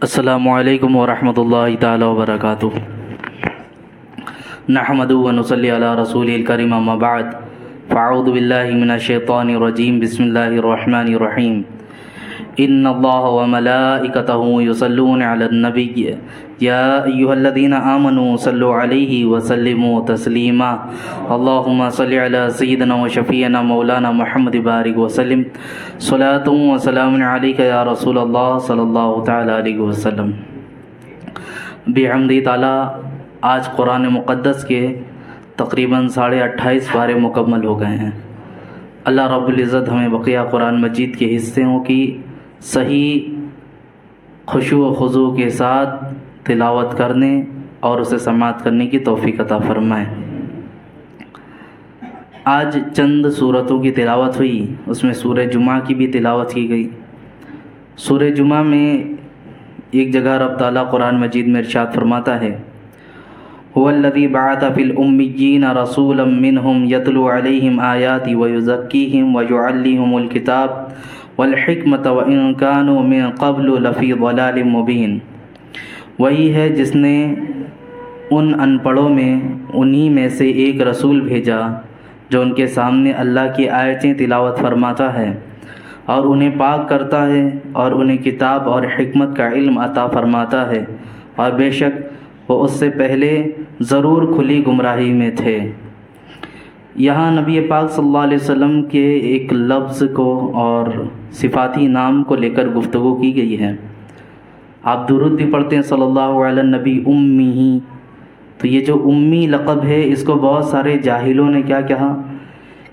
السلام علیکم ورحمۃ اللہ تعالی وبرکاتہ۔ نحمد و نصلی علی رسول الکریم، اما بعد فاعوذ باللہ من الشیطان الرجیم، بسم اللہ الرحمن الرحیم۔ ان اللہ وملائکتہ یصلون علی النبی یا ایھا الذین آمنوا صلوا علیہ وسلموا تسلیما۔ اللہم صل علی سیدنا و شفیعنا مولانا محمد بارک وسلم، صلاۃ و سلام علیک یا رسول اللہ صلی اللہ تعالی علیہ وسلم۔ بحمد تعالی آج قرآن مقدس کے تقریباً 28.5 پارے مکمل ہو گئے ہیں۔ اللہ رب العزت ہمیں بقیہ قرآن مجید کے حصوں کی صحیح خشوع و خضوع کے ساتھ تلاوت کرنے اور اسے سماعت کرنے کی توفیق عطا فرمائے۔ آج چند سورتوں کی تلاوت ہوئی، اس میں سورہ جمعہ کی بھی تلاوت کی گئی۔ سورہ جمعہ میں ایک جگہ رب تعالیٰ قرآن مجید میں ارشاد فرماتا ہے، هو الذی بعث فی الامیین رسولا منہم یتلو علیہم آیاتی ویزکیہم ویعلمہم الکتاب والحکمت وان کانوا من قبل لفی ضلال مبین۔ وہی ہے جس نے ان ان پڑھوں میں انہی میں سے ایک رسول بھیجا جو ان کے سامنے اللہ کی آیتیں تلاوت فرماتا ہے اور انہیں پاک کرتا ہے اور انہیں کتاب اور حکمت کا علم عطا فرماتا ہے، اور بے شک وہ اس سے پہلے ضرور کھلی گمراہی میں تھے۔ یہاں نبی پاک صلی اللہ علیہ وسلم کے ایک لفظ کو اور صفاتی نام کو لے کر گفتگو کی گئی ہے۔ آپ درود بھی پڑھتے ہیں صلی اللہ علیہ نبی امی ہی، تو یہ جو امی لقب ہے اس کو بہت سارے جاہلوں نے کیا کہا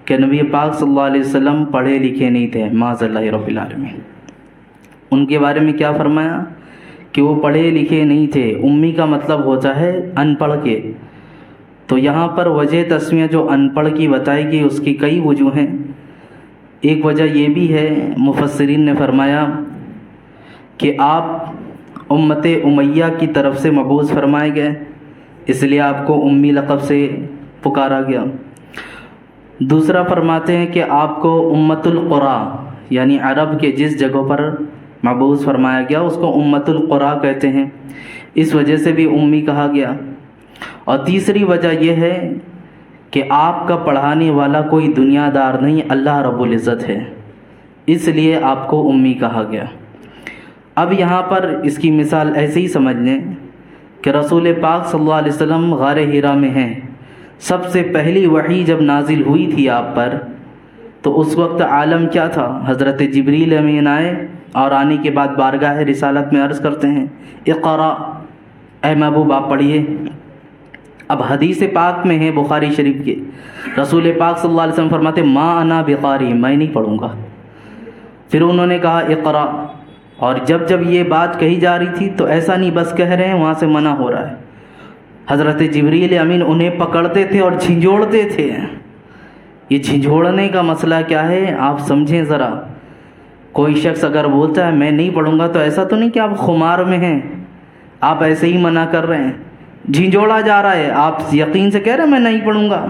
کہ نبی پاک صلی اللہ علیہ وسلم پڑھے لکھے نہیں تھے، معاذ اللہ رب العالمین۔ ان کے بارے میں کیا فرمایا کہ وہ پڑھے لکھے نہیں تھے۔ امی کا مطلب ہوتا ہے ان پڑھ کے، تو یہاں پر وجہ تسمیہ جو ان پڑھ کی بتائی گئی اس کی کئی وجوہ ہیں۔ ایک وجہ یہ بھی ہے، مفسرین نے فرمایا کہ آپ امت امیہ کی طرف سے مبعوث فرمائے گئے، اس لیے آپ کو امی لقب سے پکارا گیا۔ دوسرا فرماتے ہیں کہ آپ کو امت القریٰ یعنی عرب کے جس جگہوں پر مبعوث فرمایا گیا اس کو امت القریٰ کہتے ہیں، اس وجہ سے بھی امی کہا گیا۔ اور تیسری وجہ یہ ہے کہ آپ کا پڑھانے والا کوئی دنیا دار نہیں، اللہ رب العزت ہے، اس لیے آپ کو امی کہا گیا۔ اب یہاں پر اس کی مثال ایسے ہی سمجھ لیں کہ رسول پاک صلی اللہ علیہ وسلم غار حرا میں ہیں۔ سب سے پہلی وحی جب نازل ہوئی تھی آپ پر تو اس وقت عالم کیا تھا؟ حضرت جبریل امین آئے اور آنے کے بعد بارگاہ رسالت میں عرض کرتے ہیں، اقرا، اے محبوب آپ پڑھیے۔ اب حدیث پاک میں ہے بخاری شریف کے، رسول پاک صلی اللہ علیہ وسلم فرماتے ما انا بقاری، میں نہیں پڑھوں گا۔ پھر انہوں نے کہا اقرا، اور جب یہ بات کہی جا رہی تھی تو ایسا نہیں بس کہہ رہے ہیں، وہاں سے منع ہو رہا ہے۔ حضرت جبریل امین انہیں پکڑتے تھے اور جھنجھوڑتے تھے۔ یہ جھنجھوڑنے کا مسئلہ کیا ہے آپ سمجھیں ذرا۔ کوئی شخص اگر بولتا ہے میں نہیں پڑھوں گا تو ایسا تو نہیں کہ آپ خمار میں ہیں، آپ ایسے ہی منع کر رہے ہیں، جھنجھوڑا جا رہا ہے، آپ یقین سے کہہ رہے ہیں میں نہیں پڑھوں گا۔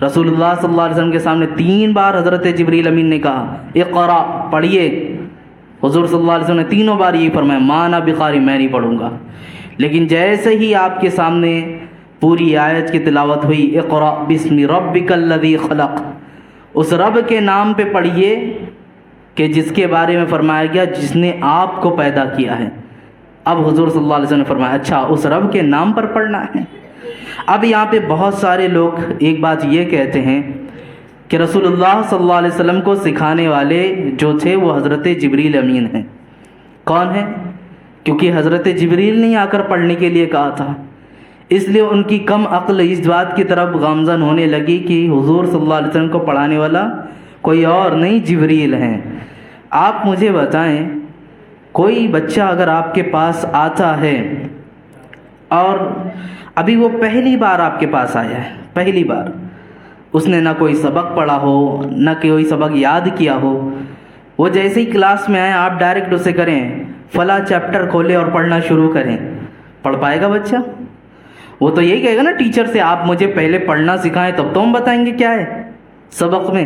رسول اللہ صلی اللہ علیہ وسلم کے سامنے 3 بار حضرت جبریل امین نے کہا اقرا، پڑھیے۔ حضور صلی اللہ علیہ وسلم نے 3 بار یہی فرمایا ما انا بقاری، میں نہیں پڑھوں گا۔ لیکن جیسے ہی آپ کے سامنے پوری آیت کی تلاوت ہوئی، اقرا بسم ربک الذی خلق، اس رب کے نام پہ پڑھیے کہ جس کے بارے میں فرمایا گیا جس نے آپ کو پیدا کیا ہے۔ اب حضور صلی اللہ علیہ وسلم نے فرمایا اچھا اس رب کے نام پر پڑھنا ہے۔ اب یہاں پہ بہت سارے لوگ ایک بات یہ کہتے ہیں کہ رسول اللہ صلی اللہ علیہ وسلم کو سکھانے والے جو تھے وہ حضرت جبریل امین ہیں۔ کون ہیں؟ کیونکہ حضرت جبریل نے آ کر پڑھنے کے لیے کہا تھا، اس لیے ان کی کم عقل اس بات کی طرف گامزن ہونے لگی کہ حضور صلی اللہ علیہ وسلم کو پڑھانے والا کوئی اور نہیں جبریل ہیں۔ آپ مجھے بتائیں، کوئی بچہ اگر آپ کے پاس آتا ہے اور ابھی وہ پہلی بار آپ کے پاس آیا ہے، پہلی بار، اس نے نہ کوئی سبق پڑھا ہو نہ کوئی سبق یاد کیا ہو، وہ جیسے ہی کلاس میں آئے آپ ڈائریکٹ اسے کریں فلاں چیپٹر کھولے اور پڑھنا شروع کریں، پڑھ پائے گا بچہ؟ وہ تو یہی کہے گا نا ٹیچر سے آپ مجھے پہلے پڑھنا سکھائیں تب تو ہم بتائیں گے کیا ہے سبق میں۔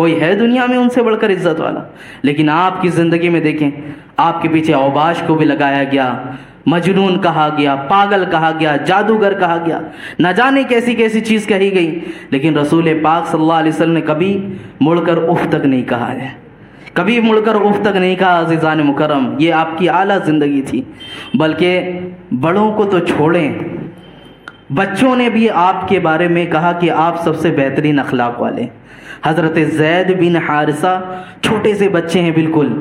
کوئی ہے دنیا میں ان سے بڑھ کر عزت والا؟ لیکن آپ کی زندگی میں دیکھیں، آپ کے پیچھے اوباش کو بھی لگایا گیا، مجنون کہا گیا، پاگل کہا گیا، جادوگر کہا گیا، نہ جانے کیسی کیسی چیز کہی گئی، لیکن رسول پاک صلی اللہ علیہ وسلم نے کبھی مڑ کر اف تک نہیں کہا ہے، کبھی مڑ کر اف تک نہیں کہا۔ عزیزان مکرم، یہ آپ کی اعلیٰ زندگی تھی۔ بلکہ بڑوں کو تو چھوڑیں، بچوں نے بھی آپ کے بارے میں کہا کہ آپ سب سے بہترین اخلاق والے۔ حضرت زید بن حارثہ چھوٹے سے بچے ہیں بالکل،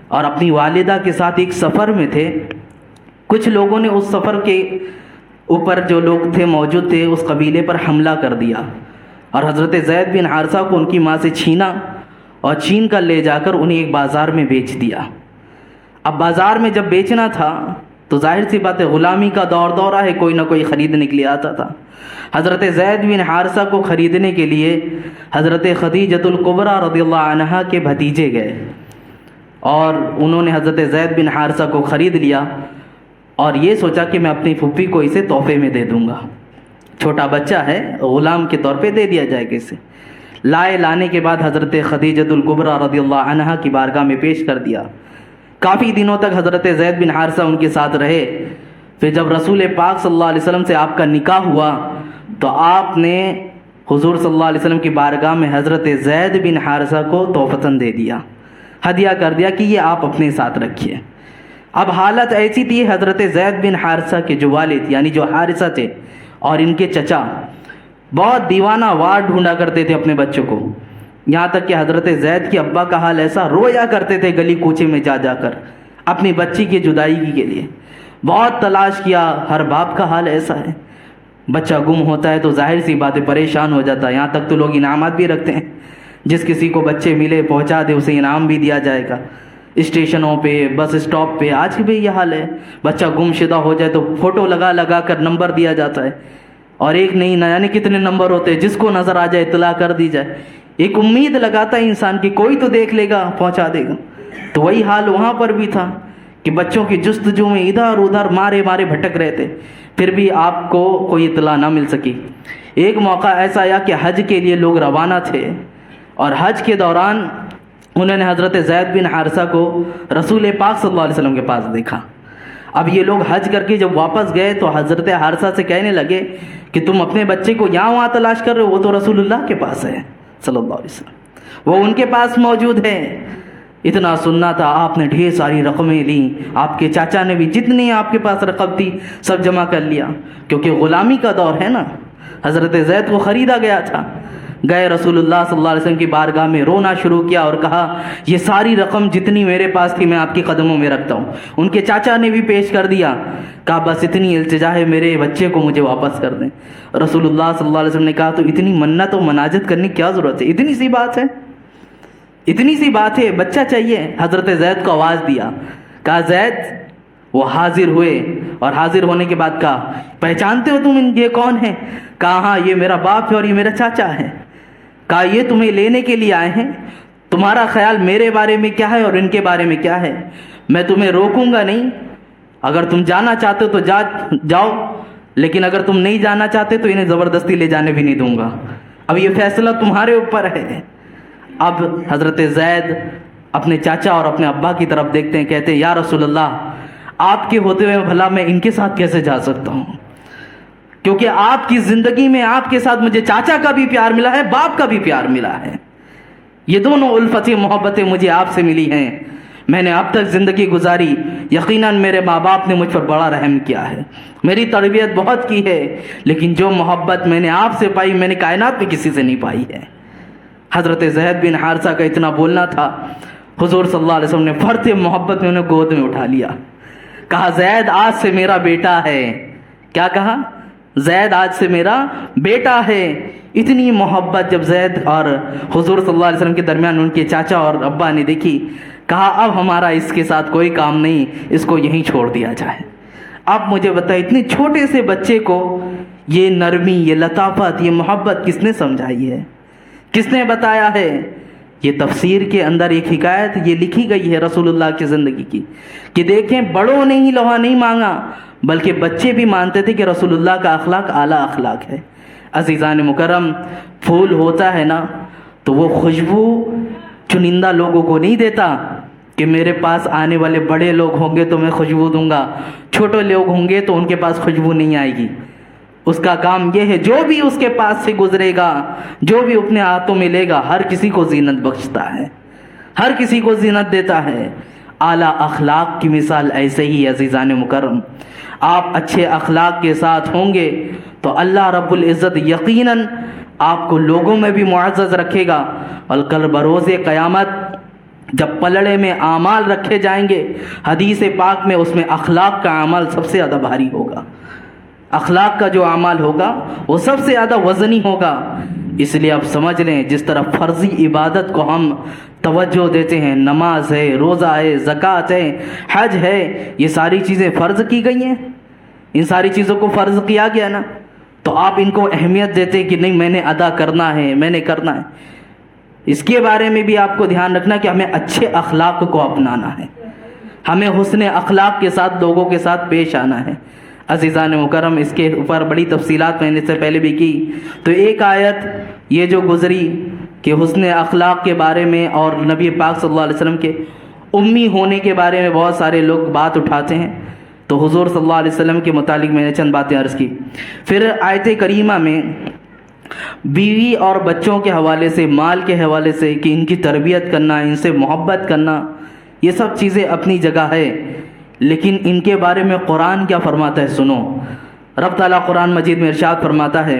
اور اپنی والدہ کے ساتھ ایک سفر میں تھے۔ کچھ لوگوں نے اس سفر کے اوپر، جو لوگ تھے موجود تھے، اس قبیلے پر حملہ کر دیا، اور حضرت زید بن حارثہ کو ان کی ماں سے چھینا، اور چھین کر لے جا کر انہیں ایک بازار میں بیچ دیا۔ اب بازار میں جب بیچنا تھا تو ظاہر سی بات ہے، غلامی کا دورہ ہے، کوئی نہ کوئی خریدنے کے لیے آتا تھا۔ حضرت زید بن حارثہ کو خریدنے کے لیے حضرت خدیجۃ الکبریٰ رضی اللہ عنہا کے بھتیجے گئے، اور انہوں نے حضرت زید بن حارثہ کو خرید لیا، اور یہ سوچا کہ میں اپنی پھوپھی کو اسے تحفے میں دے دوں گا، چھوٹا بچہ ہے، غلام کے طور پہ دے دیا جائے گا اسے۔ لانے کے بعد حضرت خدیجۃ الکبریٰ رضی اللہ عنہا کی بارگاہ میں پیش کر دیا۔ کافی دنوں تک حضرت زید بن حارثہ ان کے ساتھ رہے۔ پھر جب رسول پاک صلی اللہ علیہ وسلم سے آپ کا نکاح ہوا تو آپ نے حضور صلی اللہ علیہ وسلم کی بارگاہ میں حضرت زید بن حارثہ کو تحفتاً دے دیا، ہدیہ کر دیا کہ یہ آپ اپنے ساتھ رکھیے۔ اب حالت ایسی تھی، حضرت زید بن حارثہ کے جو والد یعنی جو حارثہ تھے اور ان کے چچا بہت دیوانہ وار ڈھونڈا کرتے تھے اپنے بچوں کو، یہاں تک کہ حضرت زید کے ابا کا حال ایسا، رویا کرتے تھے گلی کوچے میں جا جا کر اپنی بچی کی جدائی کے لیے۔ بہت تلاش کیا، ہر باپ کا حال ایسا ہے، بچہ گم ہوتا ہے تو ظاہر سی بات ہے پریشان ہو جاتا ہے، یہاں تک تو لوگ انعامات بھی رکھتے ہیں، جس کسی کو بچے ملے پہنچا دے اسے انعام بھی دیا جائے گا، اسٹیشنوں پہ، بس اسٹاپ پہ آج بھی یہ حال ہے۔ بچہ گم شدہ ہو جائے تو فوٹو لگا کر نمبر دیا جاتا ہے، اور ایک نہیں نہ جانے کتنے نمبر ہوتے ہیں، جس کو نظر آ جائے اطلاع کر دی جائے، ایک امید لگاتا ہے انسان کی کوئی تو دیکھ لے گا پہنچا دے گا۔ تو وہی حال وہاں پر بھی تھا کہ بچوں کی جستجو میں ادھر ادھر مارے بھٹک رہے تھے، پھر بھی آپ کو کوئی اطلاع نہ مل سکی۔ ایک موقع ایسا آیا کہ حج کے لیے لوگ روانہ تھے، اور حج کے دوران انہوں نے حضرت زید بن حارثہ کو رسول پاک صلی اللہ علیہ وسلم کے پاس دیکھا۔ اب یہ لوگ حج کر کے جب واپس گئے تو حضرت حارثہ سے کہنے لگے کہ تم اپنے بچے کو یہاں وہاں تلاش کر رہے ہو، وہ تو رسول اللہ کے پاس ہے صلی اللہ علیہ وسلم، وہ ان کے پاس موجود ہے۔ اتنا سننا تھا، آپ نے ڈھیر ساری رقمیں لیں، آپ کے چاچا نے بھی جتنی آپ کے پاس رقم تھی سب جمع کر لیا، کیونکہ غلامی کا دور ہے نا۔ حضرت زید کو خریدا گیا تھا، گئے رسول اللہ صلی اللہ علیہ وسلم کی بارگاہ میں، رونا شروع کیا اور کہا یہ ساری رقم جتنی میرے پاس تھی میں آپ کے قدموں میں رکھتا ہوں۔ ان کے چاچا نے بھی پیش کر دیا، کہا بس اتنی التجا ہے میرے بچے کو مجھے واپس کر دیں۔ رسول اللہ صلی اللہ علیہ وسلم نے کہا تو اتنی منت و مناجت کرنے کی کیا ضرورت ہے، اتنی سی بات ہے، اتنی سی بات ہے، بچہ چاہیے۔ حضرت زید کو آواز دیا، کہا زید، وہ حاضر ہوئے، اور حاضر ہونے کے بعد کہا پہچانتے ہو تم یہ کون ہیں؟ کہا ہاں یہ میرا باپ ہے اور یہ میرا چاچا ہے۔ کہا یہ تمہیں لینے کے لیے آئے ہیں، تمہارا خیال میرے بارے میں کیا ہے اور ان کے بارے میں کیا ہے؟ میں تمہیں روکوں گا نہیں، اگر تم جانا چاہتے ہو تو جاؤ، لیکن اگر تم نہیں جانا چاہتے تو انہیں زبردستی لے جانے بھی نہیں دوں گا، اب یہ فیصلہ تمہارے اوپر ہے۔ اب حضرت زید اپنے چاچا اور اپنے ابا کی طرف دیکھتے ہیں، کہتے ہیں یا رسول اللہ، آپ کے ہوتے ہوئے بھلا میں ان کے ساتھ کیسے جا سکتا ہوں، کیونکہ آپ کی زندگی میں آپ کے ساتھ مجھے چاچا کا بھی پیار ملا ہے، باپ کا بھی پیار ملا ہے، یہ دونوں الفتیں محبتیں مجھے آپ سے ملی ہیں، میں نے اب تک زندگی گزاری، یقیناً میرے ماں باپ نے مجھ پر بڑا رحم کیا ہے، میری تربیت بہت کی ہے، لیکن جو محبت میں نے آپ سے پائی میں نے کائنات میں کسی سے نہیں پائی ہے۔ حضرت زید بن حارثہ کا اتنا بولنا تھا، حضور صلی اللہ علیہ وسلم نے بڑھتے محبت میں انہیں گود میں اٹھا لیا، کہا زید آج سے میرا بیٹا ہے۔ کیا کہا؟ زید آج سے میرا بیٹا ہے۔ اتنی محبت جب زید اور حضور صلی اللہ علیہ وسلم کے درمیان ان کے چاچا اور ابا نے دیکھی، کہا اب ہمارا اس کے ساتھ کوئی کام نہیں، اس کو یہیں چھوڑ دیا جائے۔ اب مجھے بتائیں اتنے چھوٹے سے بچے کو یہ نرمی، یہ لطافت، یہ محبت کس نے سمجھائی ہے، کس نے بتایا ہے؟ یہ تفسیر کے اندر ایک حکایت یہ لکھی گئی ہے رسول اللہ کی زندگی کی، کہ دیکھیں بڑوں نے ہی لوہا نہیں مانگا بلکہ بچے بھی مانتے تھے کہ رسول اللہ کا اخلاق اعلیٰ اخلاق ہے۔ عزیزان مکرم، پھول ہوتا ہے نا تو وہ خوشبو چنندہ لوگوں کو نہیں دیتا کہ میرے پاس آنے والے بڑے لوگ ہوں گے تو میں خوشبو دوں گا، چھوٹے لوگ ہوں گے تو ان کے پاس خوشبو نہیں آئے گی۔ اس کا کام یہ ہے جو بھی اس کے پاس سے گزرے گا، جو بھی اپنے ہاتھوں میں لے گا، ہر کسی کو زینت بخشتا ہے، ہر کسی کو زینت دیتا ہے۔ اعلیٰ اخلاق کی مثال ایسے ہی عزیزان مکرم، آپ اچھے اخلاق کے ساتھ ہوں گے تو اللہ رب العزت یقیناً آپ کو لوگوں میں بھی معزز رکھے گا، اور کل بروز قیامت جب پلڑے میں اعمال رکھے جائیں گے، حدیث پاک میں اس میں اخلاق کا عمل سب سے زیادہ بھاری ہوگا، اخلاق کا جو اعمال ہوگا وہ سب سے زیادہ وزنی ہوگا۔ اس لیے آپ سمجھ لیں جس طرح فرضی عبادت کو ہم توجہ دیتے ہیں، نماز ہے، روزہ ہے، زکوٰۃ ہے، حج ہے، یہ ساری چیزیں فرض کی گئی ہیں، ان ساری چیزوں کو فرض کیا گیا نا، تو آپ ان کو اہمیت دیتے کہ نہیں میں نے ادا کرنا ہے، میں نے کرنا ہے۔ اس کے بارے میں بھی آپ کو دھیان رکھنا کہ ہمیں اچھے اخلاق کو اپنانا ہے، ہمیں حسن اخلاق کے ساتھ لوگوں کے ساتھ پیش آنا ہے۔ عزیزان مکرم، اس کے اوپر بڑی تفصیلات میں نے اس سے پہلے بھی کی، تو ایک آیت یہ جو گزری کہ حسن اخلاق کے بارے میں اور نبی پاک صلی اللہ علیہ وسلم کے امی ہونے کے بارے میں بہت سارے لوگ بات اٹھاتے ہیں، تو حضور صلی اللہ علیہ وسلم کے متعلق میں نے چند باتیں عرض کی۔ پھر آیت کریمہ میں بیوی اور بچوں کے حوالے سے، مال کے حوالے سے کہ ان کی تربیت کرنا، ان سے محبت کرنا، یہ سب چیزیں اپنی جگہ ہے، لیکن ان کے بارے میں قرآن کیا فرماتا ہے سنو۔ رب تعالیٰ قرآن مجید میں ارشاد فرماتا ہے،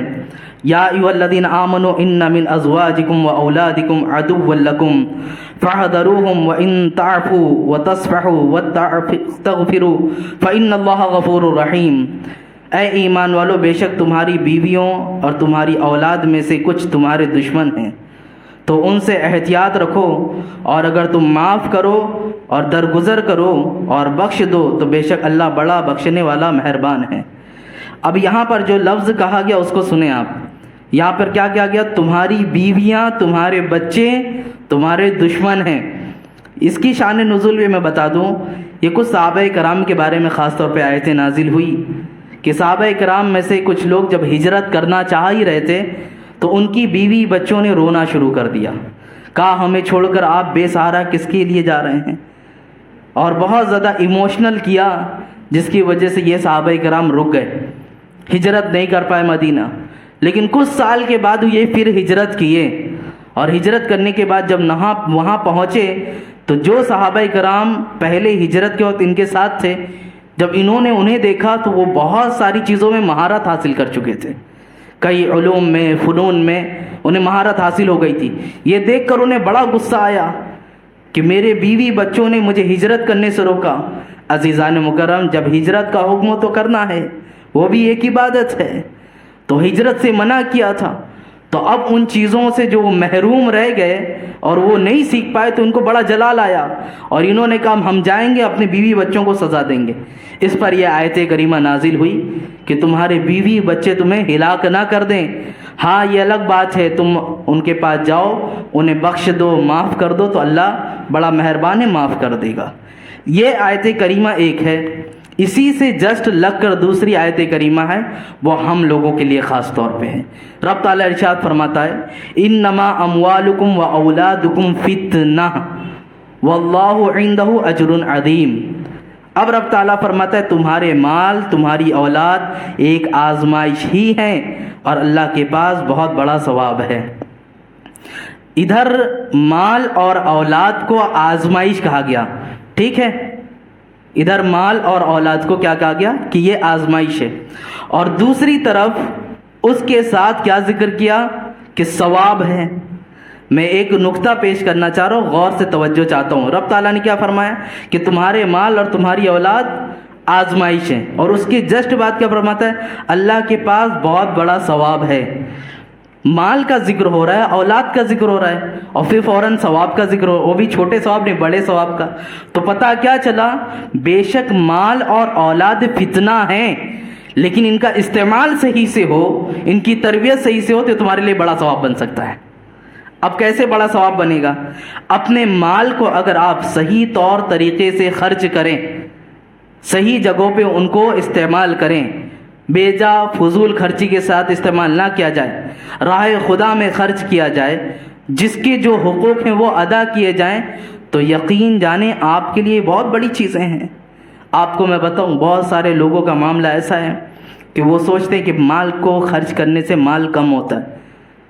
یا ایھا الذین آمنوا ان من ازواجکم واولادکم عدوا لکم فاحذروہم وان تعفوا وتصفحوا وتغفروا فان اللہ غفور رحیم۔ اے ایمان والو، بے شک تمہاری بیویوں اور تمہاری اولاد میں سے کچھ تمہارے دشمن ہیں، تو ان سے احتیاط رکھو، اور اگر تم معاف کرو اور درگزر کرو اور بخش دو تو بے شک اللہ بڑا بخشنے والا مہربان ہے۔ اب یہاں پر جو لفظ کہا گیا اس کو سنیں آپ، یہاں پر کیا کہا گیا؟ تمہاری بیویاں، تمہارے بچے تمہارے دشمن ہیں۔ اس کی شان نزول بھی میں بتا دوں، یہ کچھ صحابہ کرام کے بارے میں خاص طور پہ آیتیں نازل ہوئی کہ صحابہ کرام میں سے کچھ لوگ جب ہجرت کرنا چاہ ہی رہے تھے تو ان کی بیوی بچوں نے رونا شروع کر دیا، کہا ہمیں چھوڑ کر آپ بے سہارا کس کے لیے جا رہے ہیں، اور بہت زیادہ ایموشنل کیا، جس کی وجہ سے یہ صحابہ کرام رک گئے، ہجرت نہیں کر پائے مدینہ۔ لیکن کچھ سال کے بعد یہ پھر ہجرت کیے، اور ہجرت کرنے کے بعد جب وہاں پہنچے تو جو صحابہ کرام پہلے ہجرت کے وقت ان کے ساتھ تھے، جب انہوں نے انہیں دیکھا تو وہ بہت ساری چیزوں میں مہارت حاصل کر چکے تھے، کئی علوم میں، فنون میں انہیں مہارت حاصل ہو گئی تھی۔ یہ دیکھ کر انہیں بڑا غصہ آیا کہ میرے بیوی بچوں نے مجھے ہجرت کرنے سے روکا۔ عزیزان مکرم، جب ہجرت کا حکم تو کرنا ہے، وہ بھی ایک عبادت ہے، تو ہجرت سے منع کیا تھا، تو اب ان چیزوں سے جو محروم رہ گئے اور وہ نہیں سیکھ پائے تو ان کو بڑا جلال آیا، اور انہوں نے کہا ہم جائیں گے اپنے بیوی بچوں کو سزا دیں گے۔ اس پر یہ آیت کریمہ نازل ہوئی کہ تمہارے بیوی بچے تمہیں ہلاک نہ کر دیں، ہاں یہ الگ بات ہے تم ان کے پاس جاؤ، انہیں بخش دو، معاف کر دو، تو اللہ بڑا مہربان ہے، معاف کر دے گا۔ یہ آیت کریمہ ایک ہے، اسی سے جسٹ لگ کر دوسری آیت کریمہ ہے، وہ ہم لوگوں کے لیے خاص طور پہ ہے۔ رب تعالیٰ ارشاد فرماتا ہے، انما اموالکم و اولادکم فتنہ واللہ عندہ اجر عظیم۔ اب رب تعالیٰ فرماتا ہے تمہارے مال، تمہاری اولاد ایک آزمائش ہی ہے، اور اللہ کے پاس بہت بڑا ثواب ہے۔ ادھر مال اور اولاد کو آزمائش کہا گیا، ٹھیک ہے، ادھر مال اور اولاد کو کیا کہا گیا کہ یہ آزمائش ہے، اور دوسری طرف اس کے ساتھ کیا ذکر کیا کہ ثواب ہے۔ میں ایک نقطہ پیش کرنا چاہ رہا ہوں، غور سے توجہ چاہتا ہوں۔ رب تعالیٰ نے کیا فرمایا کہ تمہارے مال اور تمہاری اولاد آزمائش ہے، اور اس کے جسٹ بعد کیا فرماتا ہے؟ اللہ کے پاس بہت بڑا ثواب ہے۔ مال کا ذکر ہو رہا ہے، اولاد کا ذکر ہو رہا ہے، اور پھر فوراً ثواب کا ذکر ہو، وہ بھی چھوٹے ثواب نہیں، بڑے ثواب کا۔ تو پتہ کیا چلا؟ بے شک مال اور اولاد فتنہ ہیں، لیکن ان کا استعمال صحیح سے ہو، ان کی تربیت صحیح سے ہو تو تمہارے لیے بڑا ثواب بن سکتا ہے۔ اب کیسے بڑا ثواب بنے گا؟ اپنے مال کو اگر آپ صحیح طور طریقے سے خرچ کریں، صحیح جگہوں پہ ان کو استعمال کریں، بے جا فضول خرچی کے ساتھ استعمال نہ کیا جائے، راہ خدا میں خرچ کیا جائے، جس کے جو حقوق ہیں وہ ادا کیے جائیں تو یقین جانیں آپ کے لیے بہت بڑی چیزیں ہیں۔ آپ کو میں بتاؤں، بہت سارے لوگوں کا معاملہ ایسا ہے کہ وہ سوچتے ہیں کہ مال کو خرچ کرنے سے مال کم ہوتا ہے۔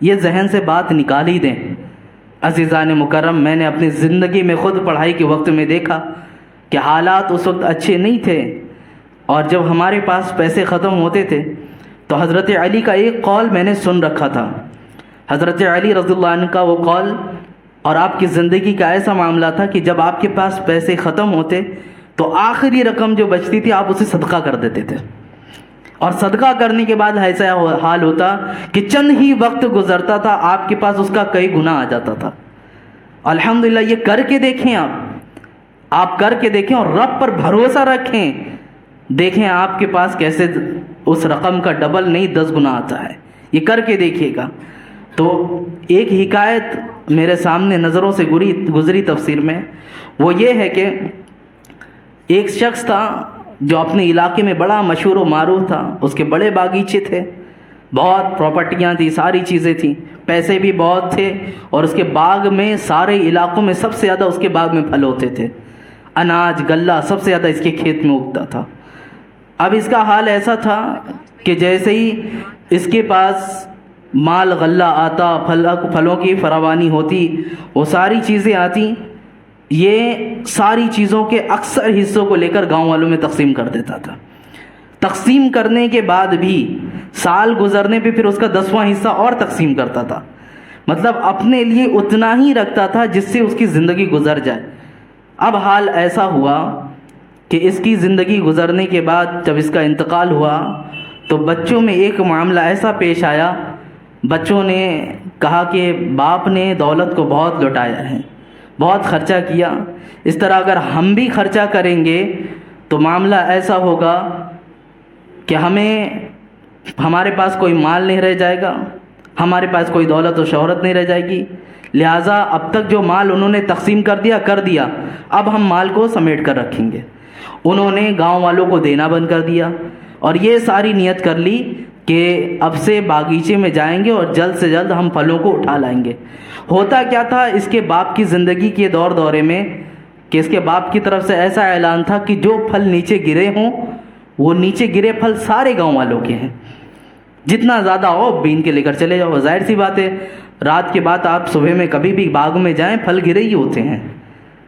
یہ ذہن سے بات نکال ہی دیں۔ عزیزان مکرم، میں نے اپنی زندگی میں خود پڑھائی کے وقت میں دیکھا کہ حالات اس وقت اچھے نہیں تھے، اور جب ہمارے پاس پیسے ختم ہوتے تھے تو حضرت علی کا ایک قول میں نے سن رکھا تھا۔ حضرت علی رضی اللہ عنہ کا وہ قول اور آپ کی زندگی کا ایسا معاملہ تھا کہ جب آپ کے پاس پیسے ختم ہوتے تو آخری رقم جو بچتی تھی آپ اسے صدقہ کر دیتے تھے، اور صدقہ کرنے کے بعد ایسا حال ہوتا کہ چند ہی وقت گزرتا تھا آپ کے پاس اس کا کئی گنا آ جاتا تھا۔ الحمدللہ یہ کر کے دیکھیں، آپ کر کے دیکھیں اور رب پر بھروسہ رکھیں، دیکھیں آپ کے پاس کیسے اس رقم کا ڈبل نہیں 10 گنا آتا ہے۔ یہ کر کے دیکھیے گا۔ تو ایک حکایت میرے سامنے نظروں سے گزری تفسیر میں، وہ یہ ہے کہ ایک شخص تھا جو اپنے علاقے میں بڑا مشہور و معروف تھا، اس کے بڑے باغیچے تھے، بہت پراپرٹیاں تھیں، ساری چیزیں تھیں، پیسے بھی بہت تھے، اور اس کے باغ میں سارے علاقوں میں سب سے زیادہ اس کے باغ میں پھل ہوتے تھے، اناج غلہ سب سے زیادہ اس کے کھیت میں اگتا تھا۔ اب اس کا حال ایسا تھا کہ جیسے ہی اس کے پاس مال غلہ آتا، پھلوں کی فراوانی ہوتی، وہ ساری چیزیں آتی، یہ ساری چیزوں کے اکثر حصوں کو لے کر گاؤں والوں میں تقسیم کر دیتا تھا۔ تقسیم کرنے کے بعد بھی سال گزرنے پہ پھر اس کا 10واں حصہ اور تقسیم کرتا تھا، مطلب اپنے لیے اتنا ہی رکھتا تھا جس سے اس کی زندگی گزر جائے۔ اب حال ایسا ہوا کہ اس کی زندگی گزرنے کے بعد جب اس کا انتقال ہوا تو بچوں میں ایک معاملہ ایسا پیش آیا، بچوں نے کہا کہ باپ نے دولت کو بہت لٹایا ہے، بہت خرچہ کیا، اس طرح اگر ہم بھی خرچہ کریں گے تو معاملہ ایسا ہوگا کہ ہمارے پاس کوئی مال نہیں رہ جائے گا، ہمارے پاس کوئی دولت و شہرت نہیں رہ جائے گی، لہٰذا اب تک جو مال انہوں نے تقسیم کر دیا، اب ہم مال کو سمیٹ کر رکھیں گے۔ انہوں نے گاؤں والوں کو دینا بند کر دیا، اور یہ ساری نیت کر لی کہ اب سے باغیچے میں جائیں گے اور جلد سے جلد ہم پھلوں کو اٹھا لائیں گے۔ ہوتا کیا تھا اس کے باپ کی زندگی کے دورے میں کہ اس کے باپ کی طرف سے ایسا اعلان تھا کہ جو پھل نیچے گرے ہوں وہ نیچے گرے پھل سارے گاؤں والوں کے ہیں، جتنا زیادہ ہو بین کے لے کر چلے جاؤ۔ ظاہر سی بات ہے، رات کے بعد آپ صبح میں کبھی بھی باغ میں جائیں پھل گرے ہی ہوتے ہیں،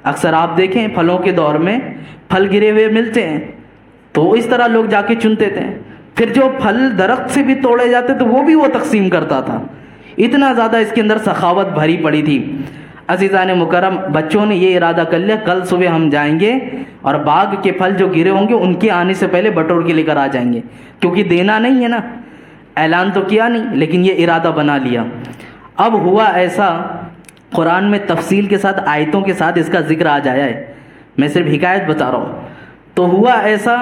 اکثر آپ دیکھیں پھلوں کے دور میں پھل گرے ہوئے ملتے ہیں، تو اس طرح لوگ جا کے چنتے تھے۔ پھر جو پھل درخت سے بھی توڑے جاتے تو وہ بھی وہ تقسیم کرتا تھا، اتنا زیادہ اس کے اندر سخاوت بھری پڑی تھی۔ عزیزان مکرم، بچوں نے یہ ارادہ کر لیا کل صبح ہم جائیں گے اور باغ کے پھل جو گرے ہوں گے ان کے آنے سے پہلے بٹور کے لے کر آ جائیں گے، کیونکہ دینا نہیں ہے نا، اعلان تو کیا نہیں لیکن یہ ارادہ بنا لیا۔ اب ہوا ایسا، قرآن میں تفصیل کے ساتھ آیتوں کے ساتھ اس کا ذکر آ جایا ہے، میں صرف حکایت بتا رہا ہوں۔ تو ہوا ایسا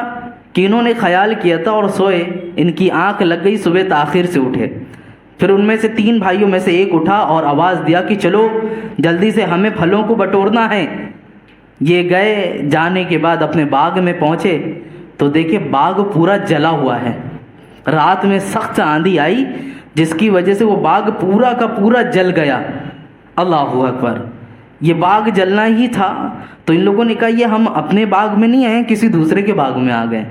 کہ انہوں نے خیال کیا تھا اور سوئے، ان کی آنکھ لگ گئی، صبح تاخیر سے اٹھے، پھر ان میں سے 3 بھائیوں میں سے ایک اٹھا اور آواز دیا کہ چلو جلدی سے ہمیں پھلوں کو بٹورنا ہے۔ یہ گئے، جانے کے بعد اپنے باغ میں پہنچے تو دیکھے باغ پورا جلا ہوا ہے، رات میں سخت آندھی آئی جس کی وجہ سے وہ باغ پورا کا پورا جل گیا۔ اللہ اکبر، یہ باغ جلنا ہی تھا تو ان لوگوں نے کہا یہ ہم اپنے باغ میں نہیں آئے، کسی دوسرے کے باغ میں آ گئے،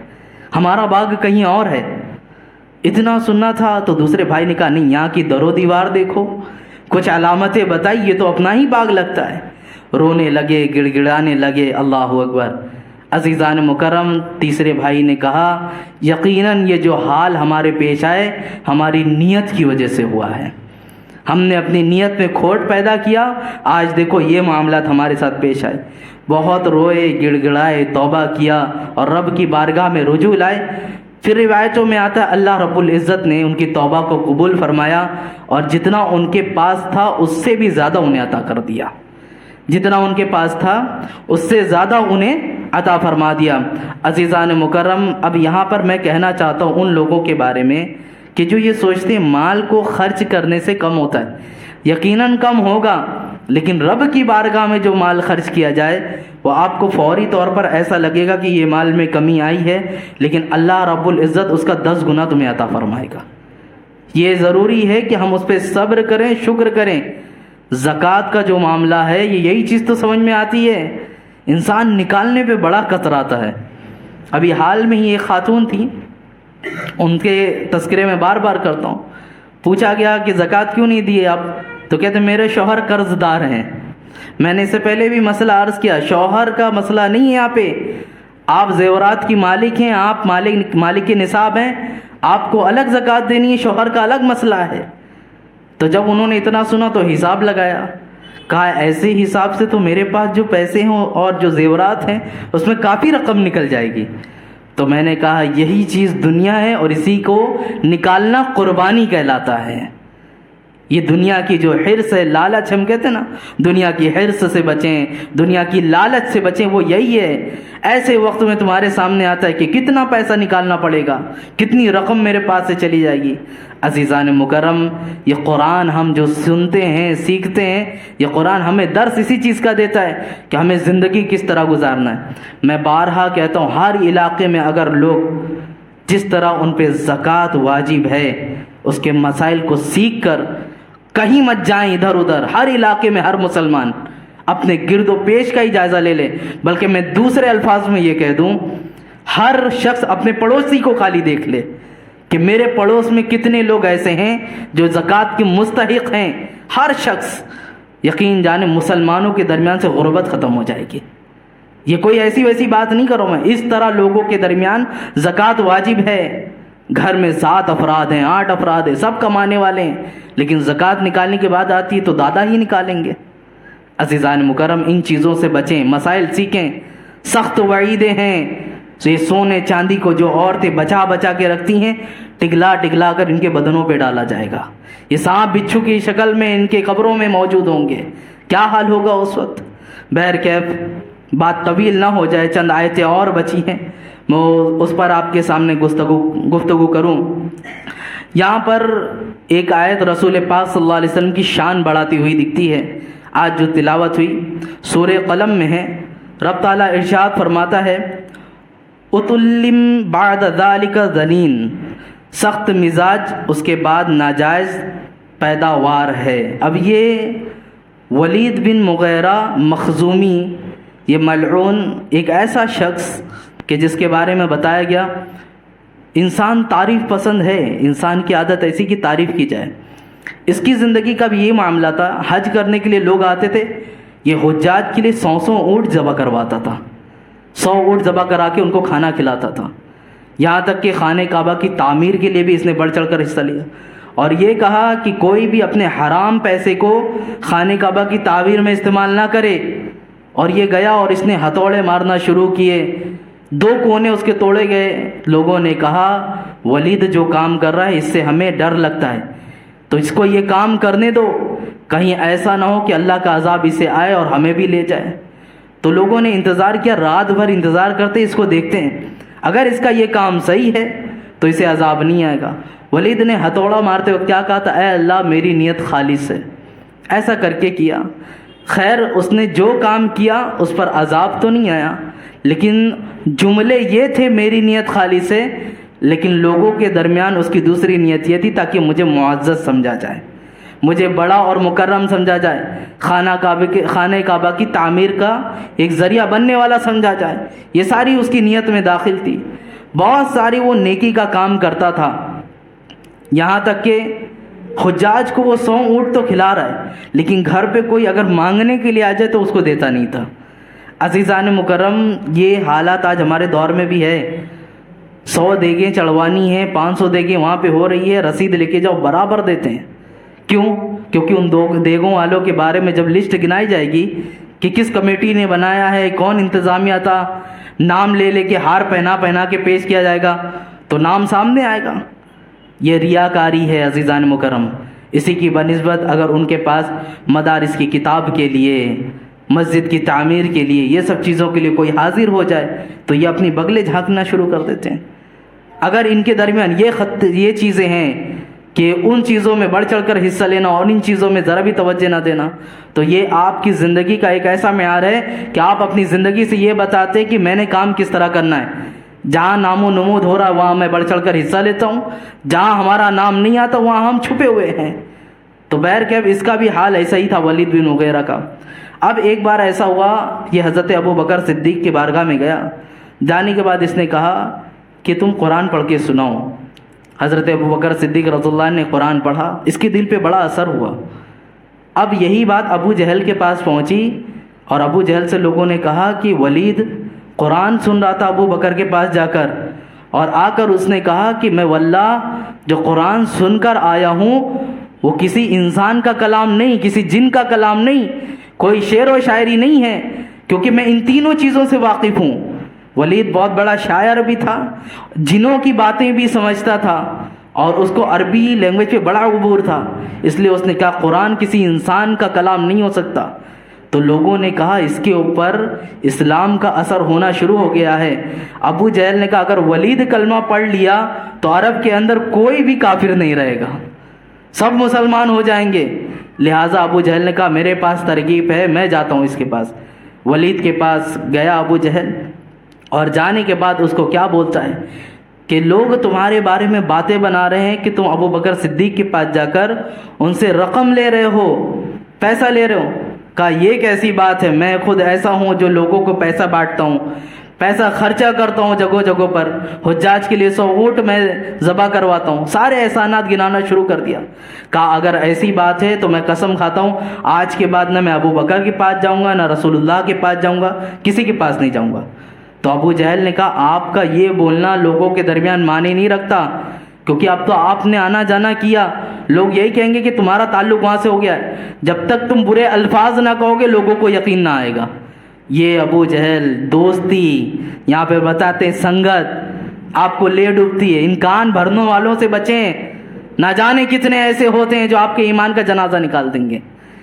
ہمارا باغ کہیں اور ہے۔ اتنا سننا تھا تو دوسرے بھائی نے کہا نہیں، یہاں کی در و دیوار دیکھو، کچھ علامتیں بتائی، یہ تو اپنا ہی باغ لگتا ہے۔ رونے لگے، گڑ گڑانے لگے۔ اللہ اکبر۔ عزیزان مکرم، تیسرے بھائی نے کہا یقیناً یہ جو حال ہمارے پیش آئے ہماری نیت کی وجہ سے ہوا ہے، ہم نے اپنی نیت میں کھوٹ پیدا کیا، آج دیکھو یہ معاملات ہمارے ساتھ پیش آئے۔ بہت روئے، گڑ گڑائے، توبہ کیا اور رب کی بارگاہ میں رجوع لائے۔ پھر روایتوں میں آتا ہے اللہ رب العزت نے ان کی توبہ کو قبول فرمایا اور جتنا ان کے پاس تھا اس سے بھی زیادہ انہیں عطا کر دیا، جتنا ان کے پاس تھا اس سے زیادہ انہیں عطا فرما دیا۔ عزیزان مکرم، اب یہاں پر میں کہنا چاہتا ہوں ان لوگوں کے بارے میں کہ جو یہ سوچتے ہیں مال کو خرچ کرنے سے کم ہوتا ہے، یقیناً کم ہوگا، لیکن رب کی بارگاہ میں جو مال خرچ کیا جائے وہ آپ کو فوری طور پر ایسا لگے گا کہ یہ مال میں کمی آئی ہے، لیکن اللہ رب العزت اس کا 10 گنا تمہیں عطا فرمائے گا۔ یہ ضروری ہے کہ ہم اس پہ صبر کریں، شکر کریں۔ زکوٰۃ کا جو معاملہ ہے یہی چیز تو سمجھ میں آتی ہے، انسان نکالنے پہ بڑا کتراتا ہے۔ ابھی حال میں ہی ایک خاتون تھی، ان کے تذکرے میں بار بار کرتا ہوں، پوچھا گیا کہ زکوٰۃ کیوں نہیں دیے آپ؟ تو کہتے میرے شوہر قرض دار ہیں۔ میں نے اس سے پہلے بھی مسئلہ عرض کیا، شوہر کا مسئلہ نہیں ہے یہاں پہ، آپ زیورات کی مالک ہیں، آپ مالک کے نصاب ہیں، آپ کو الگ زکوٰۃ دینی ہے، شوہر کا الگ مسئلہ ہے۔ تو جب انہوں نے اتنا سنا تو حساب لگایا، کہا ایسے حساب سے تو میرے پاس جو پیسے ہیں اور جو زیورات ہیں اس میں کافی رقم نکل جائے گی۔ تو میں نے کہا یہی چیز دنیا ہے اور اسی کو نکالنا قربانی کہلاتا ہے۔ یہ دنیا کی جو حرص ہے، لالچ ہم کہتے ہیں نا، دنیا کی حرص سے بچیں، دنیا کی لالچ سے بچیں، وہ یہی ہے۔ ایسے وقت میں تمہارے سامنے آتا ہے کہ کتنا پیسہ نکالنا پڑے گا، کتنی رقم میرے پاس سے چلی جائے گی۔ عزیزان مکرم، یہ قرآن ہم جو سنتے ہیں، سیکھتے ہیں، یہ قرآن ہمیں درس اسی چیز کا دیتا ہے کہ ہمیں زندگی کس طرح گزارنا ہے۔ میں بارہا کہتا ہوں، ہر علاقے میں اگر لوگ جس طرح ان پہ زکوٰۃ واجب ہے اس کے مسائل کو سیکھ کر کہیں مت جائیں ادھر ادھر، ہر علاقے میں ہر مسلمان اپنے گرد و پیش کا ہی جائزہ لے لے، بلکہ میں دوسرے الفاظ میں یہ کہہ دوں، ہر شخص اپنے پڑوسی کو خالی دیکھ لے کہ میرے پڑوس میں کتنے لوگ ایسے ہیں جو زکوٰۃ کے مستحق ہیں۔ ہر شخص یقین جانے مسلمانوں کے درمیان سے غربت ختم ہو جائے گی۔ یہ کوئی ایسی ویسی بات نہیں کروں میں، اس طرح لوگوں کے درمیان زکوٰۃ واجب ہے۔ گھر میں 7 افراد ہیں، 8 افراد ہیں، سب کمانے والے ہیں، لیکن زکوٰۃ نکالنے کی بات آتی ہے تو دادا ہی نکالیں گے۔ عزیزان مکرم، ان چیزوں سے بچیں، مسائل سیکھیں۔ سخت وعیدیں ہیں، یہ سونے چاندی کو جو عورتیں بچا بچا کے رکھتی ہیں، ٹگلا ٹگلا کر ان کے بدنوں پہ ڈالا جائے گا۔ یہ سانپ بچھو کی شکل میں ان کے قبروں میں موجود ہوں گے، کیا حال ہوگا اس وقت؟ بہرکیف بات طویل نہ ہو جائے، چند آیتیں اور بچی ہیں، میں اس پر آپ کے سامنے گفتگو کروں۔ یہاں پر ایک آیت رسول پاک صلی اللہ علیہ وسلم کی شان بڑھاتی ہوئی دکھتی ہے۔ آج جو تلاوت ہوئی سورہ قلم میں ہے، رب تعالیٰ ارشاد فرماتا ہے، اتلم بعد ذالک ذنین، سخت مزاج اس کے بعد ناجائز پیداوار ہے۔ اب یہ ولید بن مغیرہ مخزومی، یہ ملعون، ایک ایسا شخص کہ جس کے بارے میں بتایا گیا انسان تعریف پسند ہے، انسان کی عادت ایسی کہ تعریف کی جائے۔ اس کی زندگی کا بھی یہ معاملہ تھا، حج کرنے کے لیے لوگ آتے تھے، یہ حجاج کے لیے 100 اونٹ ذبح کرواتا تھا، 100 اونٹ ذبح کرا کے ان کو کھانا کھلاتا تھا۔ یہاں تک کہ خانہ کعبہ کی تعمیر کے لیے بھی اس نے بڑھ چڑھ کر حصہ لیا، اور یہ کہا کہ کوئی بھی اپنے حرام پیسے کو خانہ کعبہ کی تعمیر میں استعمال نہ کرے۔ اور یہ گیا اور اس نے ہتھوڑے مارنا شروع کیے، 2 کونے اس کے توڑے گئے۔ لوگوں نے کہا ولید جو کام کر رہا ہے اس سے ہمیں ڈر لگتا ہے، تو اس کو یہ کام کرنے دو، کہیں ایسا نہ ہو کہ اللہ کا عذاب اسے آئے اور ہمیں بھی لے جائے۔ تو لوگوں نے انتظار کیا، رات بھر انتظار کرتے اس کو دیکھتے ہیں، اگر اس کا یہ کام صحیح ہے تو اسے عذاب نہیں آئے گا۔ ولید نے ہتھوڑا مارتے وقت کیا کہا تھا، اے اللہ میری نیت خالص ہے، ایسا کر کے کیا۔ خیر اس نے جو کام کیا اس پر عذاب تو نہیں آیا، لیکن جملے یہ تھے میری نیت خالص ہے، لیکن لوگوں کے درمیان اس کی دوسری نیت یہ تھی تاکہ مجھے معزز سمجھا جائے، مجھے بڑا اور مکرم سمجھا جائے، خانہ کعبہ کی تعمیر کا ایک ذریعہ بننے والا سمجھا جائے۔ یہ ساری اس کی نیت میں داخل تھی۔ بہت ساری وہ نیکی کا کام کرتا تھا، یہاں تک کہ حجاج کو وہ 100 اونٹ تو کھلا رہا ہے، لیکن گھر پہ کوئی اگر مانگنے کے لیے آ جائے تو اس کو دیتا نہیں تھا۔ عزیزان مکرم، یہ حالات آج ہمارے دور میں بھی ہے۔ 100 دیگیں چڑھوانی ہیں، 500 دیگیں وہاں پہ ہو رہی ہے، رسید لے کے جاؤ، برابر دیتے ہیں۔ کیوں؟ کیونکہ ان 2 دیگوں والوں کے بارے میں جب لسٹ گنائی جائے گی کہ کس کمیٹی نے بنایا ہے، کون انتظامیہ تھا، نام لے لے کے ہار پہنا کے پیش کیا جائے گا تو نام سامنے آئے گا۔ یہ ریاکاری ہے عزیزان مکرم۔ اسی کی بنسبت اگر ان کے پاس مدارس کی کتاب کے لیے، مسجد کی تعمیر کے لیے، یہ سب چیزوں کے لیے کوئی حاضر ہو جائے تو یہ اپنی بغلیں جھانکنا شروع کر دیتے ہیں۔ اگر ان کے درمیان یہ چیزیں ہیں کہ ان چیزوں میں بڑھ چڑھ کر حصہ لینا اور ان چیزوں میں ذرا بھی توجہ نہ دینا، تو یہ آپ کی زندگی کا ایک ایسا معیار ہے کہ آپ اپنی زندگی سے یہ بتاتے کہ میں نے کام کس طرح کرنا ہے۔ جہاں نام و نمود ہو رہا ہے وہاں میں بڑھ چڑھ کر حصہ لیتا ہوں، جہاں ہمارا نام نہیں آتا وہاں ہم چھپے ہوئے ہیں۔ تو بہرکیف اس کا بھی حال ایسا ہی تھا ولید بن مغیرہ کا۔ اب ایک بار ایسا ہوا، یہ حضرت ابو بکر صدیق کی بارگاہ میں گیا، جانے کے بعد اس نے کہا کہ تم قرآن پڑھ کے سناؤ۔ حضرت ابو بکر صدیق رضی اللہ عنہ نے قرآن پڑھا، اس کے دل پہ بڑا اثر ہوا۔ اب یہی بات ابو جہل کے پاس پہنچی اور ابو جہل سے لوگوں نے کہا کہ ولید قرآن سن رہا تھا ابو بکر کے پاس جا کر، اور آ کر اس نے کہا کہ میں واللہ جو قرآن سن کر آیا ہوں وہ کسی انسان کا کلام نہیں، کسی جن کا کلام نہیں، کوئی شعر و شاعری نہیں ہے، کیونکہ میں ان تینوں چیزوں سے واقف ہوں۔ ولید بہت بڑا شاعر بھی تھا، جنوں کی باتیں بھی سمجھتا تھا، اور اس کو عربی لینگویج پہ بڑا عبور تھا، اس لیے اس نے کہا قرآن کسی انسان کا کلام نہیں ہو سکتا۔ تو لوگوں نے کہا اس کے اوپر اسلام کا اثر ہونا شروع ہو گیا ہے۔ ابو جہل نے کہا اگر ولید کلمہ پڑھ لیا تو عرب کے اندر کوئی بھی کافر نہیں رہے گا، سب مسلمان ہو جائیں گے۔ لہٰذا ابو جہل نے کہا میرے پاس ترغیب ہے، میں جاتا ہوں اس کے پاس۔ ولید کے پاس گیا ابو جہل، اور جانے کے بعد اس کو کیا بولتا ہے کہ لوگ تمہارے بارے میں باتیں بنا رہے ہیں کہ تم ابو بکر صدیق کے پاس جا کر ان سے رقم لے رہے ہو، پیسہ لے رہے ہو۔ کہا یہ کیسی بات ہے، میں خود ایسا ہوں جو لوگوں کو پیسہ بانٹتا ہوں، پیسہ خرچہ کرتا ہوں جگہوں جگہوں پر، حجاج کے لیے 100 اونٹ میں ذبح کرواتا ہوں، سارے احسانات گنانا شروع کر دیا۔ کہا اگر ایسی بات ہے تو میں قسم کھاتا ہوں آج کے بعد نہ میں ابو بکر کے پاس جاؤں گا، نہ رسول اللہ کے پاس جاؤں گا، کسی کے پاس نہیں جاؤں گا۔ تو ابو جہل نے کہا آپ کا یہ بولنا لوگوں کے درمیان معنی نہیں رکھتا، کیونکہ اب تو آپ نے آنا جانا کیا، لوگ یہی کہیں گے کہ تمہارا تعلق وہاں سے ہو گیا ہے، جب تک تم برے الفاظ نہ کہو گے لوگوں کو یقین نہ آئے گا۔ یہ ابو جہل دوستی، یہاں پہ بتاتے ہیں سنگت آپ کو لے ڈوبتی ہے، ان کان بھرنے والوں سے بچیں، نہ جانے کتنے ایسے ہوتے ہیں جو آپ کے ایمان کا جنازہ نکال دیں گے۔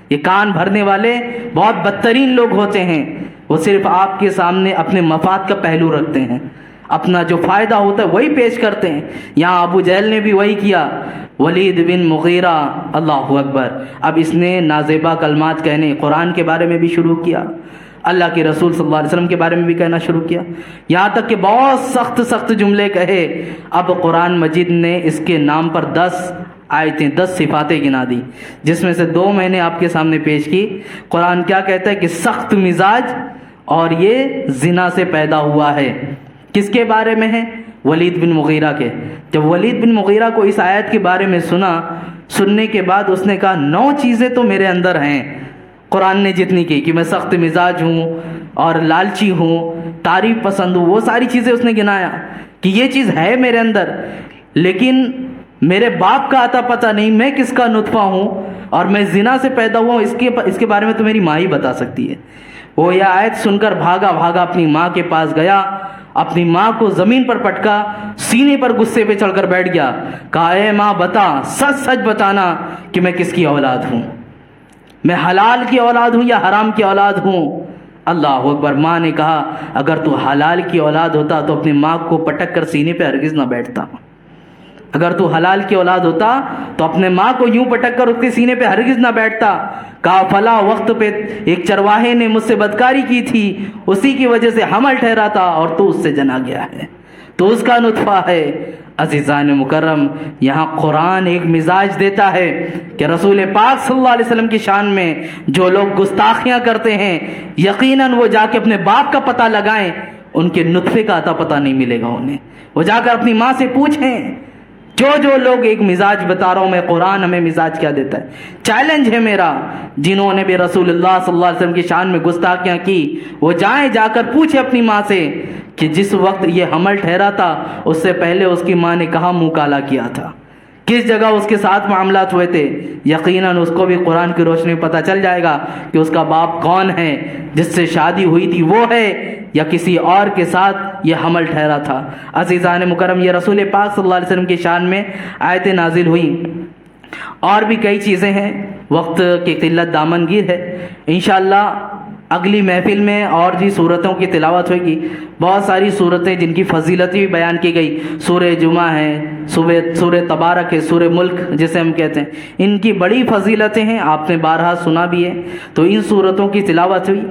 یہ کان بھرنے والے بہت بدترین لوگ ہوتے ہیں، وہ صرف آپ کے سامنے اپنے مفاد کا پہلو رکھتے ہیں، اپنا جو فائدہ ہوتا ہے وہی پیش کرتے ہیں۔ یہاں ابو جہل نے بھی وہی کیا، ولید بن مغیرہ، اللہ اکبر۔ اب اس نے نازیبا کلمات کہنے، قرآن کے بارے میں بھی شروع کیا، اللہ کے رسول صلی اللہ علیہ وسلم کے بارے میں بھی کہنا شروع کیا، یہاں تک کہ بہت سخت سخت جملے کہے۔ اب قرآن مجید نے اس کے نام پر 10 آیتیں، 10 صفاتیں گنا دی، جس میں سے 2 میں نے آپ کے سامنے پیش کی۔ قرآن کیا کہتا ہے کہ سخت مزاج اور یہ زنا سے پیدا ہوا ہے۔ کس کے بارے میں ہے؟ ولید بن مغیرہ کے۔ جب ولید بن مغیرہ کو اس آیت کے بارے میں سننے کے بعد اس نے کہا 9 چیزیں تو میرے اندر ہیں، قرآن نے جتنی کی کہ میں سخت مزاج ہوں اور لالچی ہوں، تعریف پسند ہوں، وہ ساری چیزیں اس نے گنایا کہ یہ چیز ہے میرے اندر، لیکن میرے باپ کا عطا پتہ نہیں، میں کس کا نطفہ ہوں، اور میں زنا سے پیدا ہوا ہوں، اس کے بارے میں تو میری ماں ہی بتا سکتی ہے۔ وہ یہ آیت سن کر بھاگا اپنی ماں کے پاس گیا، اپنی ماں کو زمین پر پٹکا، سینے پر غصے پہ چڑھ کر بیٹھ گیا، کہا اے ماں بتا، سچ سچ بتانا کہ میں کس کی اولاد ہوں، میں حلال کی اولاد ہوں یا حرام کی اولاد ہوں۔ اللہ اکبر۔ ماں نے کہا اگر تو حلال کی اولاد ہوتا تو اپنی ماں کو پٹک کر سینے پہ ہرگز نہ بیٹھتا، اگر تو حلال کی اولاد ہوتا تو اپنے ماں کو یوں پٹک کر اس کے سینے پہ ہرگز نہ بیٹھتا۔ کہا فلاں وقت پہ ایک چرواہے نے مجھ سے بدکاری کی تھی، اسی کی وجہ سے حمل ٹھہرا تھا اور تو اس سے جنا گیا ہے، تو اس کا نطفہ ہے۔ عزیزان مکرم، یہاں قرآن ایک مزاج دیتا ہے کہ رسول پاک صلی اللہ علیہ وسلم کی شان میں جو لوگ گستاخیاں کرتے ہیں یقیناً وہ جا کے اپنے باپ کا پتہ لگائیں، ان کے نطفے کا عطا پتہ نہیں ملے گا انہیں، وہ جا کر اپنی ماں سے پوچھیں۔ جو لوگ ایک مزاج بتا رہا ہوں میں، قرآن ہمیں مزاج کیا دیتا ہے۔ چیلنج ہے میرا، جنہوں نے بھی رسول اللہ صلی اللہ علیہ وسلم کی شان میں گستاخیاں کی وہ جائیں، جا کر پوچھیں اپنی ماں سے کہ جس وقت یہ حمل ٹھہرا تھا اس سے پہلے اس کی ماں نے کہاں منہ کالا کیا تھا، کس جگہ اس کے ساتھ معاملات ہوئے تھے۔ یقیناً اس کو بھی قرآن کی روشنی میں پتہ چل جائے گا کہ اس کا باپ کون ہے، جس سے شادی ہوئی تھی وہ ہے یا کسی اور کے ساتھ یہ حمل ٹھہرا تھا۔ عزیزان مکرم، یہ رسول پاک صلی اللہ علیہ وسلم کی شان میں آیتیں نازل ہوئیں۔ اور بھی کئی چیزیں ہیں، وقت کی قلت دامنگیر ہے، انشاءاللہ اگلی محفل میں اور بھی صورتوں کی تلاوت ہوئے گی۔ بہت ساری صورتیں جن کی فضیلتیں بھی بیان کی گئی، سورہ جمعہ ہے، سورہ تبارک ہے، سورہ ملک جسے ہم کہتے ہیں، ان کی بڑی فضیلتیں ہیں، آپ نے بارہا سنا بھی ہے۔ تو ان صورتوں کی تلاوت ہوئی،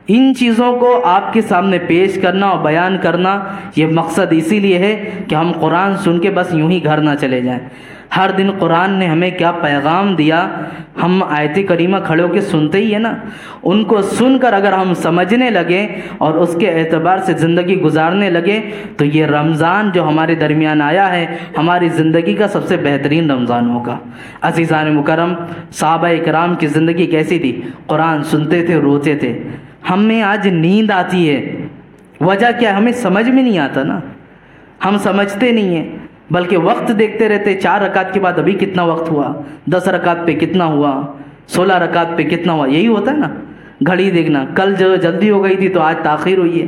ان چیزوں کو آپ کے سامنے پیش کرنا اور بیان کرنا، یہ مقصد اسی لیے ہے کہ ہم قرآن سن کے بس یوں ہی گھر نہ چلے جائیں۔ ہر دن قرآن نے ہمیں کیا پیغام دیا، ہم آیت کریمہ کھڑے ہو کے سنتے ہی ہیں نا، ان کو سن کر اگر ہم سمجھنے لگے اور اس کے اعتبار سے زندگی گزارنے لگے تو یہ رمضان جو ہمارے درمیان آیا ہے ہماری زندگی کا سب سے بہترین رمضان ہوگا۔ عزیزان مکرم، صحابہ کرام کی زندگی کیسی تھی؟ قرآن سنتے تھے، روتے تھے۔ ہمیں آج نیند آتی ہے، وجہ کیا؟ ہمیں سمجھ میں نہیں آتا نا، ہم سمجھتے نہیں ہیں، بلکہ وقت دیکھتے رہتے، 4 رکعت کے بعد ابھی کتنا وقت ہوا، 10 رکعت پہ کتنا ہوا، 16 رکعت پہ کتنا ہوا، یہی ہوتا ہے نا، گھڑی دیکھنا، کل جو جلدی ہو گئی تھی تو آج تاخیر ہوئی ہے،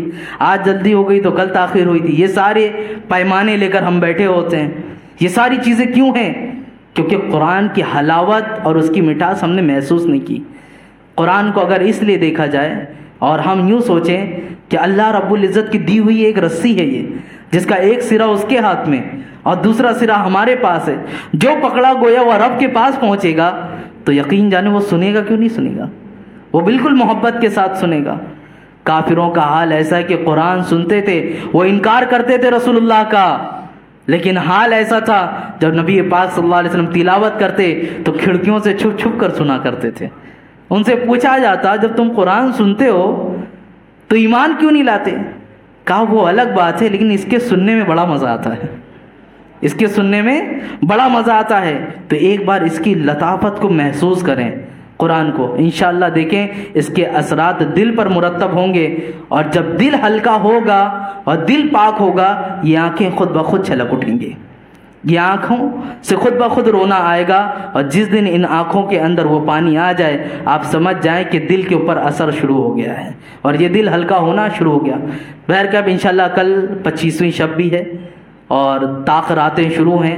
آج جلدی ہو گئی تو کل تاخیر ہوئی تھی۔ یہ سارے پیمانے لے کر ہم بیٹھے ہوتے ہیں۔ یہ ساری چیزیں کیوں ہیں؟ کیونکہ قرآن کی حلاوت اور اس کی مٹھاس ہم نے محسوس نہیں کی۔ قرآن کو اگر اس لیے دیکھا جائے اور ہم یوں سوچیں کہ اللہ رب العزت کی دی ہوئی ایک رسی ہے یہ، جس کا ایک سرا اس کے ہاتھ میں اور دوسرا سرا ہمارے پاس ہے، جو پکڑا گویا وہ رب کے پاس پہنچے گا، تو یقین جانے وہ سنے گا کیوں نہیں سنے گا، وہ بالکل محبت کے ساتھ سنے گا۔ کافروں کا حال ایسا ہے کہ قرآن سنتے تھے، وہ انکار کرتے تھے رسول اللہ کا، لیکن حال ایسا تھا جب نبی پاک صلی اللہ علیہ وسلم تلاوت کرتے تو کھڑکیوں سے چھپ چھپ کر سنا کرتے تھے۔ ان سے پوچھا جاتا جب تم قرآن سنتے ہو تو ایمان کیوں نہیں لاتے؟ کہا وہ الگ بات ہے، لیکن اس کے سننے میں بڑا مزہ آتا ہے، اس کے سننے میں بڑا مزہ آتا ہے۔ تو ایک بار اس کی لطافت کو محسوس کریں قرآن کو، انشاءاللہ دیکھیں اس کے اثرات دل پر مرتب ہوں گے، اور جب دل ہلکا ہوگا اور دل پاک ہوگا یہ آنکھیں خود بخود چھلک اٹھیں گی، یہ آنکھوں سے خود بخود رونا آئے گا، اور جس دن ان آنکھوں کے اندر وہ پانی آ جائے آپ سمجھ جائیں کہ دل کے اوپر اثر شروع ہو گیا ہے اور یہ دل ہلکا ہونا شروع ہو گیا۔ بہرکیف انشاءاللہ کل 25ویں شب بھی ہے اور طاق راتیں شروع ہیں،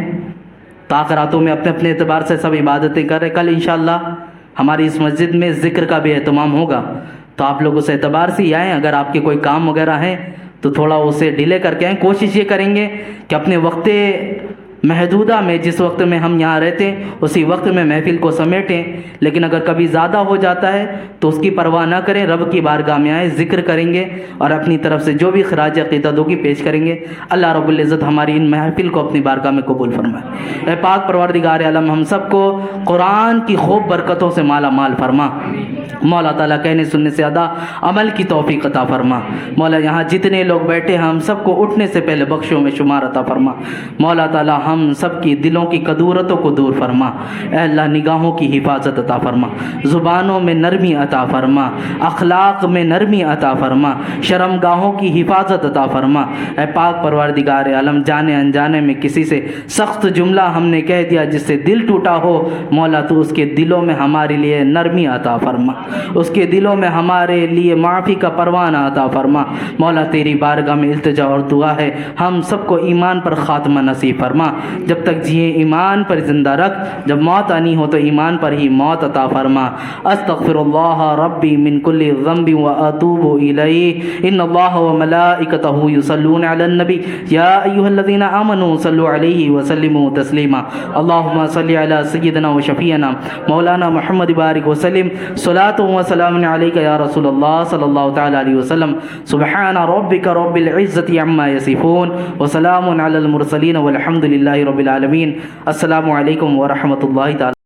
طاق راتوں میں اپنے اپنے اعتبار سے سب عبادتیں کر رہے۔ کل انشاءاللہ ہماری اس مسجد میں ذکر کا بھی اہتمام ہوگا، تو آپ لوگ اس اعتبار سے ہی آئیں۔ اگر آپ کے کوئی کام وغیرہ ہیں تو تھوڑا اسے ڈیلے کر کے آئیں۔ کوشش یہ کریں گے کہ اپنے وقت محدودہ میں، جس وقت میں ہم یہاں رہتے ہیں اسی وقت میں محفل کو سمیٹیں، لیکن اگر کبھی زیادہ ہو جاتا ہے تو اس کی پرواہ نہ کریں، رب کی بارگاہ میں آئیں، ذکر کریں گے اور اپنی طرف سے جو بھی خراج عقیدت ہوگی پیش کریں گے۔ اللہ رب العزت ہماری ان محفل کو اپنی بارگاہ میں قبول فرمائے۔ اے پاک پروردگار عالم ہم سب کو قرآن کی خوب برکتوں سے مالا مال فرما۔ مولا تعالیٰ کہنے سننے سے ادا عمل کی توفیق عطا فرما۔ مولا یہاں جتنے لوگ بیٹھے ہیں ہم سب کو اٹھنے سے پہلے بخشوں میں شمار عطا فرما۔ مولا تعالیٰ ہم سب کی دلوں کی کدورتوں کو دور فرما۔ اے اللہ نگاہوں کی حفاظت عطا فرما، زبانوں میں نرمی عطا فرما، اخلاق میں نرمی عطا فرما، شرم گاہوں کی حفاظت عطا فرما۔ اے پاک پروردگار عالم جانے انجانے میں کسی سے سخت جملہ ہم نے کہہ دیا جس سے دل ٹوٹا ہو، مولا تو اس کے دلوں میں ہمارے لیے نرمی عطا فرما، اس کے دلوں میں ہمارے لیے معافی کا پروانہ عطا فرما۔ مولا تیری بارگاہ میں التجا اور دعا ہے ہم سب کو ایمان پر خاتمہ نصیب فرما، جب تک جیے ایمان پر زندہ رکھ، جب موت آنی ہو تو ایمان پر ہی موت عطا فرما۔ استغفر اللہ ربی من کل ذنب واتوب الیہ، ان اللہ وملائکتہ یصلون علی النبی یا ایھا الذین آمنوا صلوا علیہ وسلموا تسلیما۔ اللہم صل علی سیدنا وشفیعنا مولانا محمد بارک وسلم، صلاۃ وسلام علیک یا رسول اللہ صلی اللہ تعالی علیہ وسلم۔ سبحان ربک رب العزۃ عما یصفون وسلام علی المرسلین والحمد للہ رب العالمین۔ السلام علیکم ورحمۃ اللہ تعالی